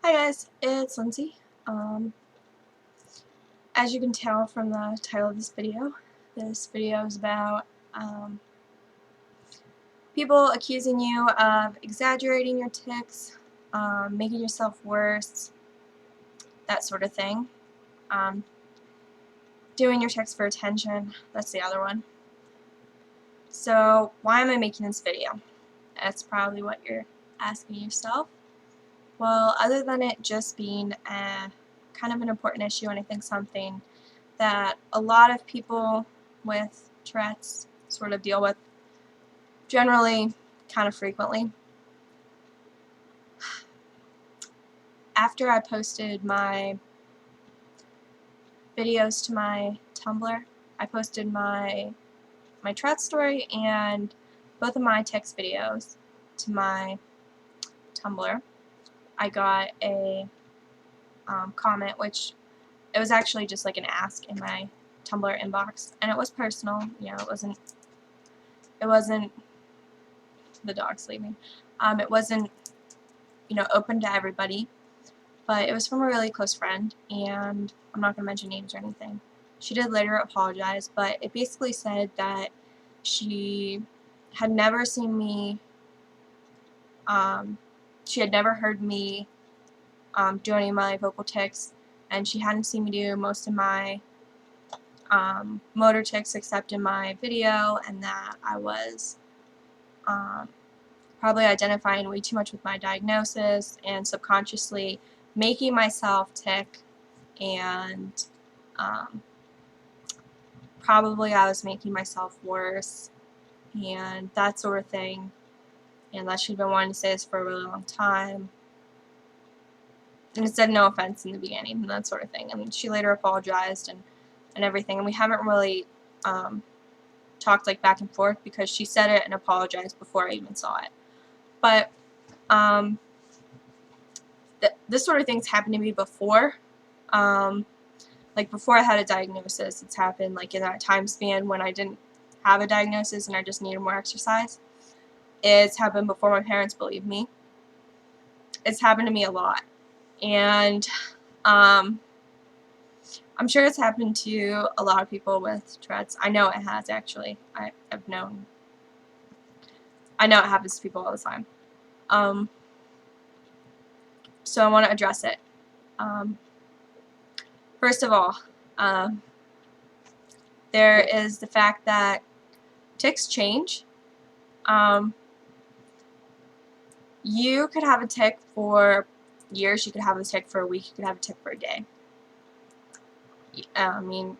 Hi guys, it's Lindsay. As you can tell from the title of this video is about people accusing you of exaggerating your tics, making yourself worse, that sort of thing. Um, Doing your tics for attention, that's the other one. So why am I making this video? That's probably what you're asking yourself. Well, other than it just being kind of an important issue, and I think something that a lot of people with Tourette's sort of deal with generally kind of frequently. After I posted my videos to my Tumblr, I posted my Tourette story and both of my text videos to my Tumblr. I got a comment, which it was actually just like an ask in my Tumblr inbox, and it was personal. You know, it wasn't the dog sleeping. It wasn't, open to everybody, but it was from a really close friend, and I'm not going to mention names or anything. She did later apologize, but it basically said that she had never seen me, she had never heard me do any of my vocal tics, and she hadn't seen me do most of my motor tics except in my video, and that I was probably identifying way too much with my diagnosis and subconsciously making myself tic, and probably I was making myself worse and that sort of thing, and that she'd been wanting to say this for a really long time, and it said no offense in the beginning and that sort of thing, and she later apologized and everything, and we haven't really talked like back and forth because she said it and apologized before I even saw it. But this sort of thing's happened to me before. Like before I had a diagnosis, it's happened like in that time span when I didn't have a diagnosis and I just needed more exercise. It's happened before my parents believed me. It's happened to me a lot. And I'm sure it's happened to a lot of people with Tourette's. I know it has, actually. I know it happens to people all the time. So I want to address it. First of all, there is the fact that tics change. You could have a tic for years, you could have a tic for a week, you could have a tic for a day. I mean,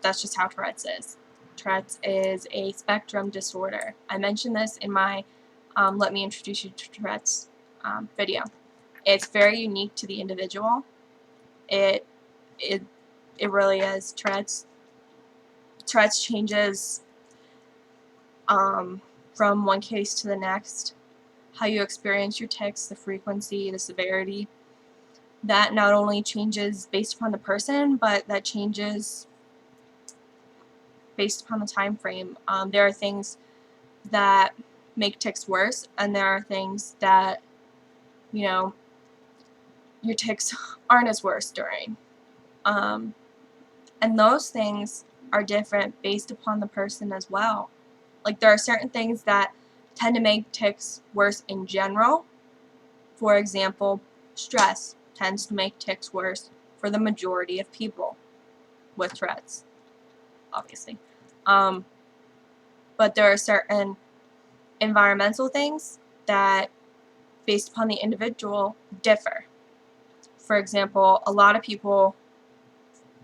that's just how Tourette's is. Tourette's is a spectrum disorder. I mentioned this in my Let Me Introduce You to Tourette's video. It's very unique to the individual. It really is. Tourette's changes from one case to the next. How you experience your tics, the frequency, the severity. That not only changes based upon the person, but that changes based upon the time frame. There are things that make tics worse, and there are things that, your tics aren't as worse during. And those things are different based upon the person as well. Like there are certain things that tend to make tics worse in general. For example, stress tends to make tics worse for the majority of people with Tourette's, obviously. But there are certain environmental things that, based upon the individual, differ. For example, a lot of people,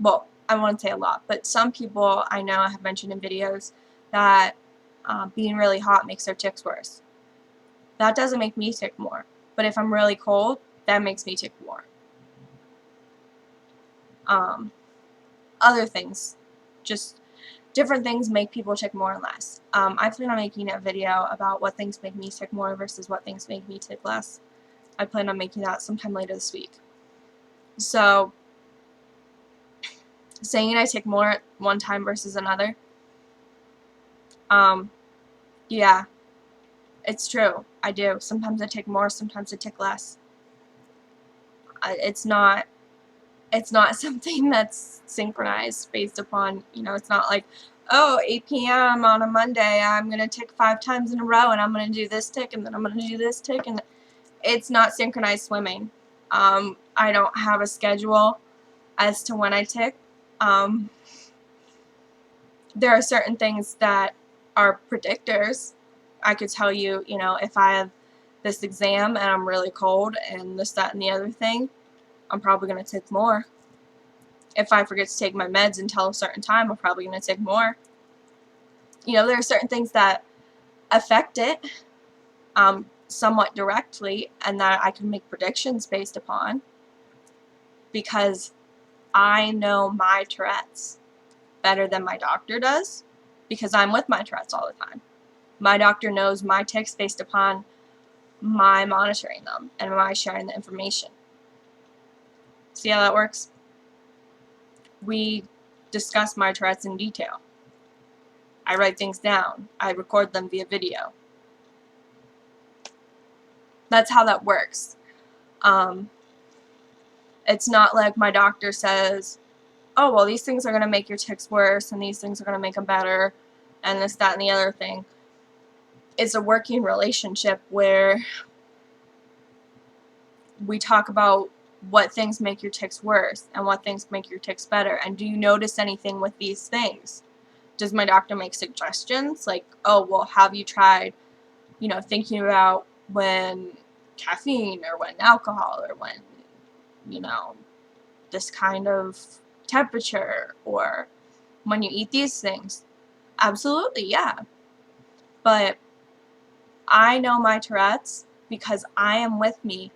well, I won't say a lot, but some people I know have mentioned in videos that being really hot makes their tics worse. That doesn't make me tic more, but if I'm really cold, that makes me tic more. Other things, just different things make people tic more and less. I plan on making a video about what things make me tic more versus what things make me tic less. I plan on making that sometime later this week. So, saying I tic more at one time versus another, yeah, it's true. I do. Sometimes I tic more, sometimes I tic less. It's not something that's synchronized based upon, it's not like, oh, 8 p.m. on a Monday, I'm going to tick 5 times in a row, and I'm going to do this tick, and then I'm going to do this tick, and it's not synchronized swimming. I don't have a schedule as to when I tick. There are certain things that are predictors. I could tell you, if I have this exam and I'm really cold and this, that, and the other thing, I'm probably going to tick more. If I forget to take my meds until a certain time, I'm probably going to tick more. There are certain things that affect it somewhat directly, and that I can make predictions based upon, because I know my Tourette's better than my doctor does, because I'm with my Tourette's all the time. My doctor knows my tics based upon my monitoring them and my sharing the information. See how that works? We discuss my Tourette's in detail. I write things down. I record them via video. That's how that works. It's not like my doctor says, oh, well, these things are going to make your tics worse, and these things are going to make them better, and this, that, and the other thing. It's a working relationship where we talk about what things make your tics worse and what things make your tics better, and do you notice anything with these things? Does my doctor make suggestions like, oh, well, have you tried, thinking about when caffeine or when alcohol or when, this kind of temperature, or when you eat these things? Absolutely, yeah. But I know my Tourette's because I am with me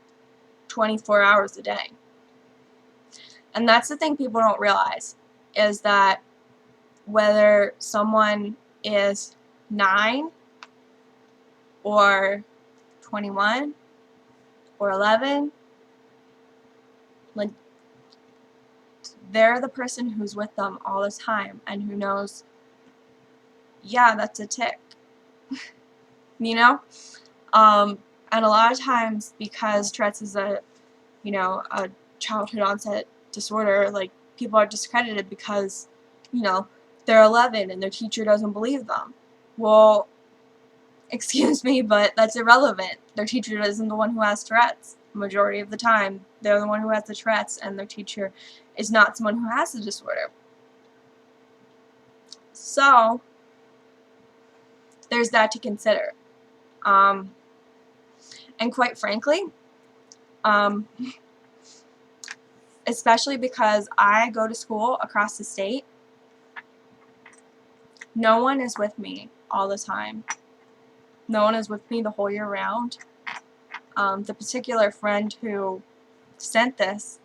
24 hours a day. And that's the thing people don't realize, is that whether someone is 9 or 21 or 11, like, they're the person who's with them all the time and who knows, yeah, that's a tic. And a lot of times, because Tourette's is a childhood onset disorder, like, people are discredited because, they're 11 and their teacher doesn't believe them. Well, excuse me, but that's irrelevant. Their teacher isn't the one who has Tourette's. The majority of the time, they're the one who has the Tourette's, and their teacher is not someone who has the disorder. So, there's that to consider. And quite frankly, especially because I go to school across the state, no one is with me all the time. No one is with me the whole year round. The particular friend who sent this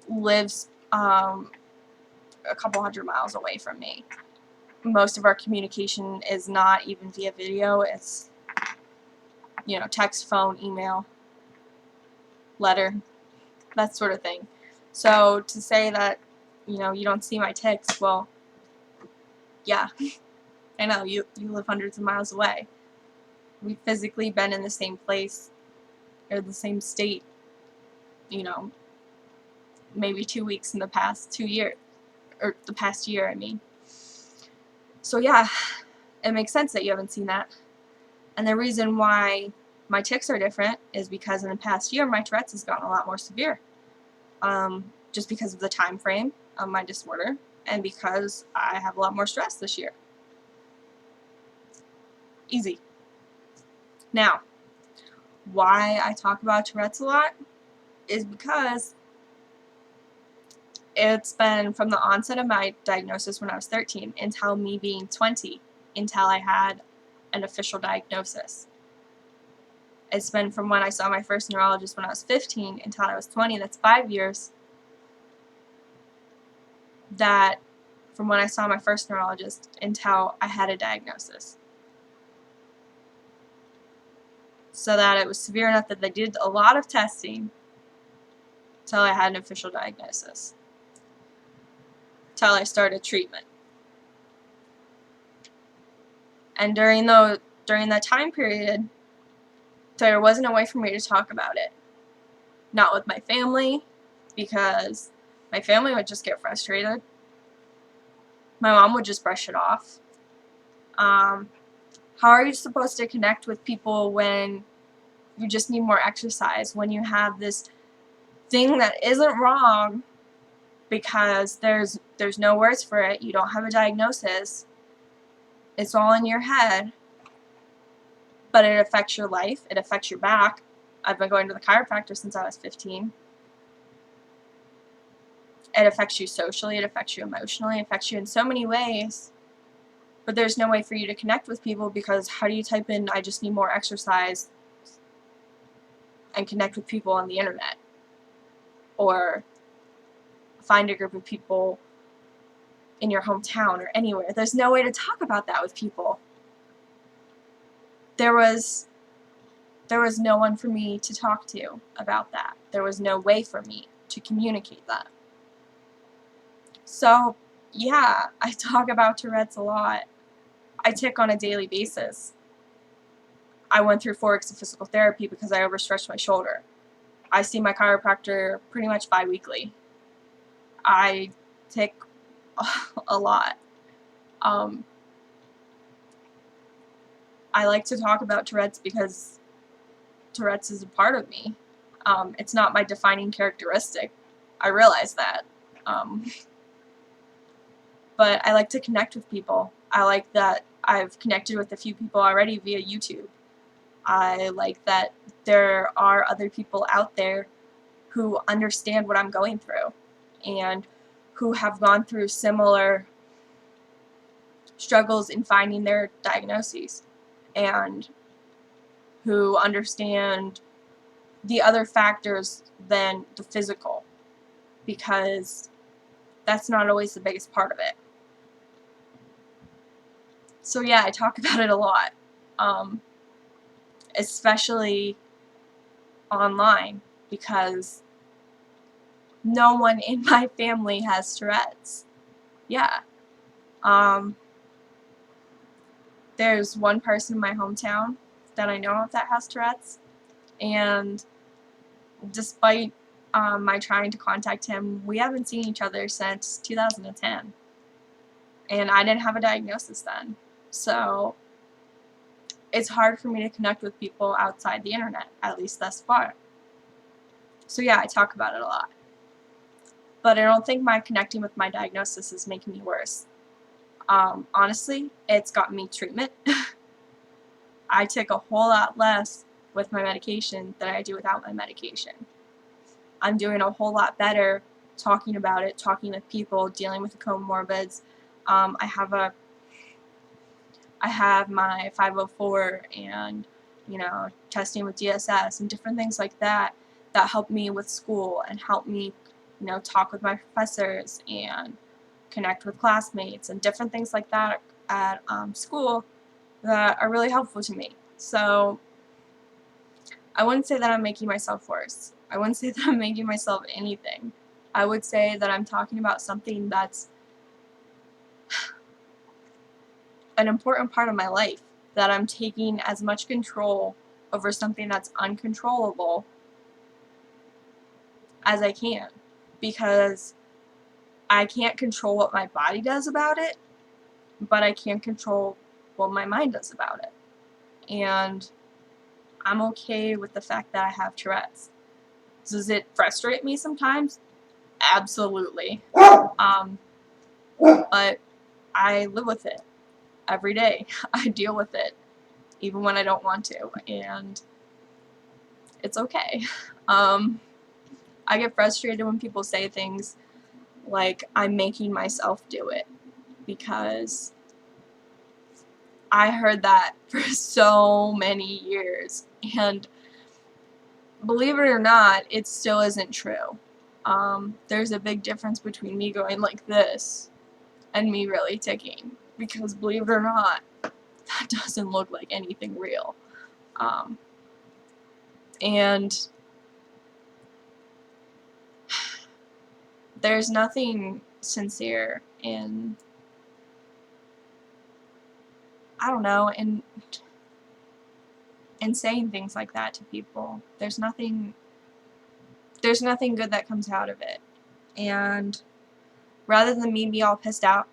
lives a couple hundred miles away from me. Most of our communication is not even via video. It's, text, phone, email, letter, that sort of thing. So to say that, you don't see my tics, well, yeah, I know, you live hundreds of miles away. We've physically been in the same place, or the same state, maybe 2 weeks in the past 2 years, or the past year, I mean. So yeah, it makes sense that you haven't seen that. And the reason why my tics are different is because in the past year, my Tourette's has gotten a lot more severe. Just because of the time frame of my disorder, and because I have a lot more stress this year. Easy. Now, why I talk about Tourette's a lot is because it's been from the onset of my diagnosis when I was 13 until me being 20, until I had an official diagnosis. It's been from when I saw my first neurologist when I was 15 until I was 20, that's 5 years. That from when I saw my first neurologist until I had a diagnosis. So that it was severe enough that they did a lot of testing until I had an official diagnosis. Until I started treatment. And during that time period, there wasn't a way for me to talk about it. Not with my family, because my family would just get frustrated. My mom would just brush it off. How are you supposed to connect with people when you just need more exercise, when you have this thing that isn't wrong because there's no words for it, you don't have a diagnosis, it's all in your head, but it affects your life, it affects your back. I've been going to the chiropractor since I was 15. It affects you socially, it affects you emotionally, it affects you in so many ways. But there's no way for you to connect with people, because how do you type in "I just need more exercise" and connect with people on the internet? Or find a group of people in your hometown or anywhere. There's no way to talk about that with people. There was no one for me to talk to about that. There was no way for me to communicate that. So, yeah, I talk about Tourette's a lot. I tic on a daily basis. I went through 4 weeks of physical therapy because I overstretched my shoulder. I see my chiropractor pretty much bi-weekly. I tic a lot. I like to talk about Tourette's because Tourette's is a part of me. It's not my defining characteristic. I realize that. But I like to connect with people. I like that I've connected with a few people already via YouTube. I like that there are other people out there who understand what I'm going through and who have gone through similar struggles in finding their diagnoses, and who understand the other factors than the physical, because that's not always the biggest part of it. So yeah, I talk about it a lot, especially online, because no one in my family has Tourette's. Yeah. There's one person in my hometown that I know of that has Tourette's, and despite my trying to contact him, we haven't seen each other since 2010, and I didn't have a diagnosis then. So it's hard for me to connect with people outside the internet, at least thus far. So yeah, I talk about it a lot. But I don't think my connecting with my diagnosis is making me worse. Honestly, it's gotten me treatment. I take a whole lot less with my medication than I do without my medication. I'm doing a whole lot better talking about it, talking with people, dealing with the comorbids. I have my 504 and, testing with DSS and different things like that help me with school and help me, talk with my professors and connect with classmates and different things like that at school that are really helpful to me. So I wouldn't say that I'm making myself worse. I wouldn't say that I'm making myself anything. I would say that I'm talking about something that's an important part of my life, that I'm taking as much control over something that's uncontrollable as I can, because I can't control what my body does about it, but I can control what my mind does about it. And I'm okay with the fact that I have Tourette's. Does it frustrate me sometimes? Absolutely. But I live with it every day. I deal with it, even when I don't want to, and it's okay. I get frustrated when people say things like I'm making myself do it, because I heard that for so many years, and believe it or not, it still isn't true. There's a big difference between me going like this and me really ticking, because believe it or not, that doesn't look like anything real. And there's nothing sincere in, I don't know, in saying things like that to people. There's nothing there's nothing good that comes out of it. And rather than me be all pissed off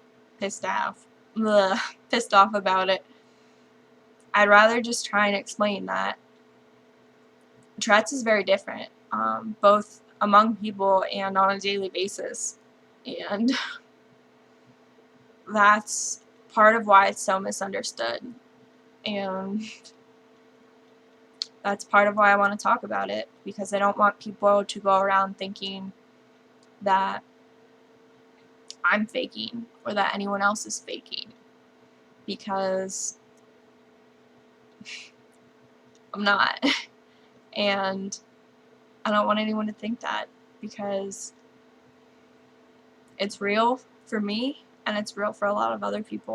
about it, I'd rather just try and explain that Tourette's is very different, both among people and on a daily basis. And that's part of why it's so misunderstood. And that's part of why I want to talk about it, because I don't want people to go around thinking that I'm faking or that anyone else is faking, because I'm not. And I don't want anyone to think that, because it's real for me and it's real for a lot of other people.